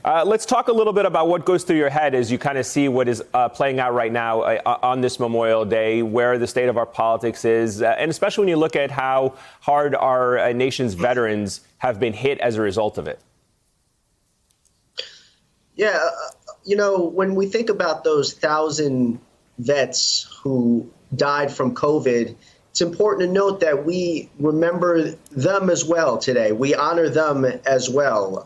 Let's talk a little bit about what goes through your head as you kind of see what is playing out right now on this Memorial Day, where the state of our politics is, and especially when you look at how hard our nation's veterans have been hit as a result of it. Yeah, when we think about those 1,000 vets who died from COVID, it's important to note that we remember them as well today. We honor them as well.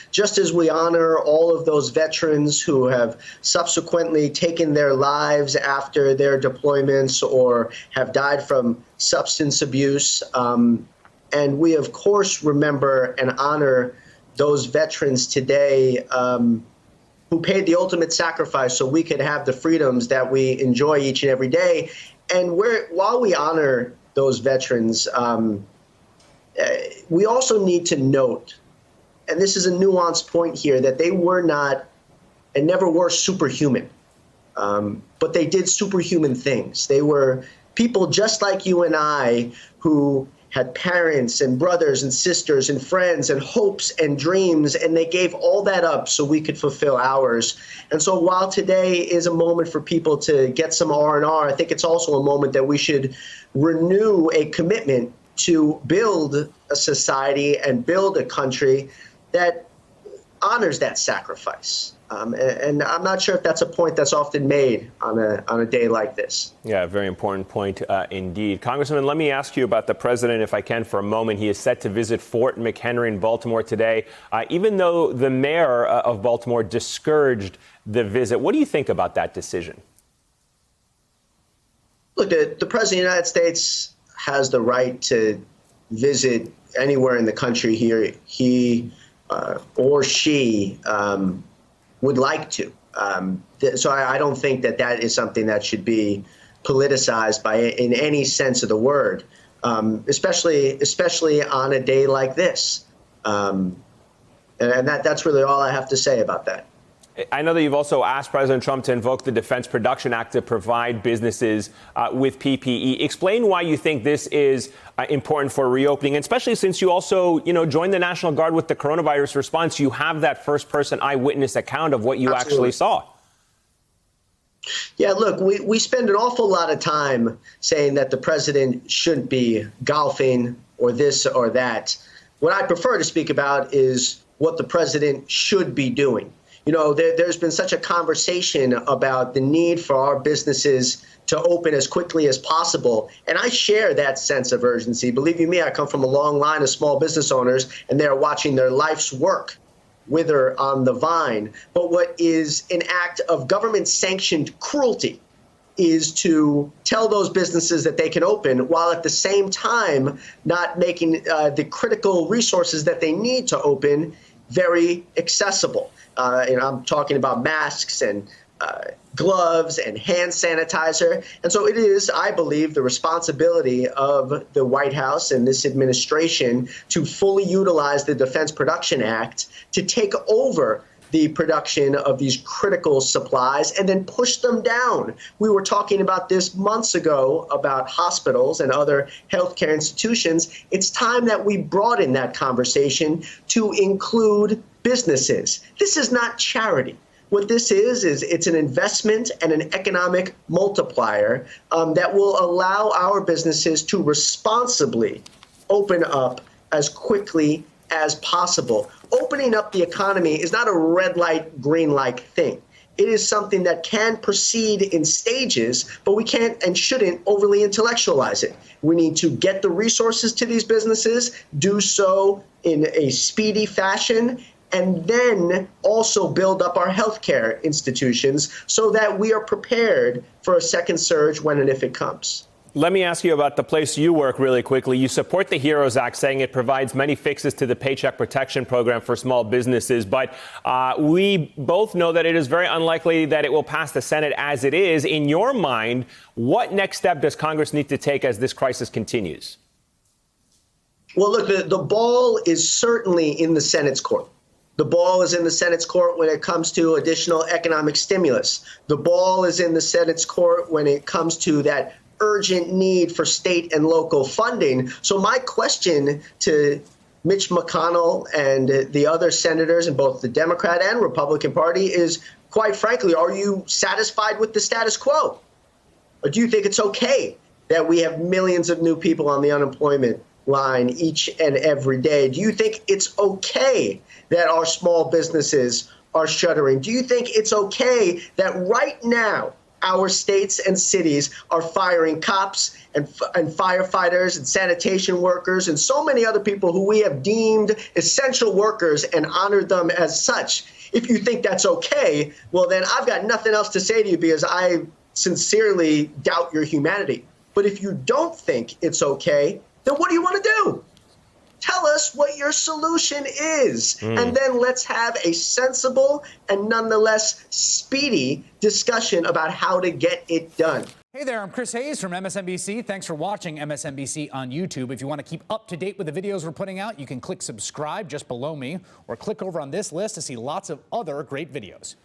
Just as we honor all of those veterans who have subsequently taken their lives after their deployments or have died from substance abuse. And we, of course, remember and honor those veterans today who paid the ultimate sacrifice so we could have the freedoms that we enjoy each and every day. And while we honor those veterans, we also need to note, and this is a nuanced point here, that they were not and never were superhuman, but they did superhuman things. They were people just like you and I who had parents and brothers and sisters and friends and hopes and dreams, and they gave all that up so we could fulfill ours. And so while today is a moment for people to get some R&R, I think it's also a moment that we should renew a commitment to build a society and build a country that honors that sacrifice. And I'm not sure if that's a point that's often made on a day like this. Yeah, very important point indeed. Congressman, let me ask you about the president, if I can, for a moment. He is set to visit Fort McHenry in Baltimore today, even though the mayor of Baltimore discouraged the visit. What do you think about that decision? Look, the president of the United States has the right to visit anywhere in the country he or she would like to. So I don't think that is something that should be politicized in any sense of the word, especially on a day like this. And that's really all I have to say about that. I know that you've also asked President Trump to invoke the Defense Production Act to provide businesses with PPE. Explain why you think this is important for reopening, and especially since you also, joined the National Guard with the coronavirus response. You have that first-person eyewitness account of what you actually saw. Yeah, look, we spend an awful lot of time saying that the president shouldn't be golfing or this or that. What I prefer to speak about is what the president should be doing. There's been such a conversation about the need for our businesses to open as quickly as possible. And I share that sense of urgency. Believe you me, I come from a long line of small business owners, and they're watching their life's work wither on the vine. But what is an act of government-sanctioned cruelty is to tell those businesses that they can open while at the same time not making the critical resources that they need to open very accessible. I'm talking about masks and gloves and hand sanitizer. And so it is, I believe, the responsibility of the White House and this administration to fully utilize the Defense Production Act to take over the production of these critical supplies and then push them down. We were talking about this months ago about hospitals and other healthcare institutions. It's time that we broaden that conversation to include businesses. This is not charity. What this is it's an investment and an economic multiplier that will allow our businesses to responsibly open up as quickly as possible. Opening up the economy is not a red light, green light thing. It is something that can proceed in stages, but we can't and shouldn't overly intellectualize it. We need to get the resources to these businesses, do so in a speedy fashion, and then also build up our healthcare institutions so that we are prepared for a second surge when and if it comes. Let me ask you about the place you work really quickly. You support the HEROES Act, saying it provides many fixes to the Paycheck Protection Program for small businesses. But we both know that it is very unlikely that it will pass the Senate as it is. In your mind, what next step does Congress need to take as this crisis continues? Well, look, the ball is certainly in the Senate's court. The ball is in the Senate's court when it comes to additional economic stimulus. The ball is in the Senate's court when it comes to that urgent need for state and local funding. So my question to Mitch McConnell and the other senators in both the Democrat and Republican Party is, quite frankly, are you satisfied with the status quo? Or do you think it's okay that we have millions of new people on the unemployment line each and every day? Do you think it's okay that our small businesses are shuttering? Do you think it's okay that right now our states and cities are firing cops and firefighters and sanitation workers and so many other people who we have deemed essential workers and honored them as such? If you think that's okay, well, then I've got nothing else to say to you, because I sincerely doubt your humanity. But if you don't think it's okay, then what do you want to do? Tell us what your solution is, and then let's have a sensible and nonetheless speedy discussion about how to get it done. Hey there, I'm Chris Hayes from MSNBC. Thanks for watching MSNBC on YouTube. If you want to keep up to date with the videos we're putting out, you can click subscribe just below me, or click over on this list to see lots of other great videos.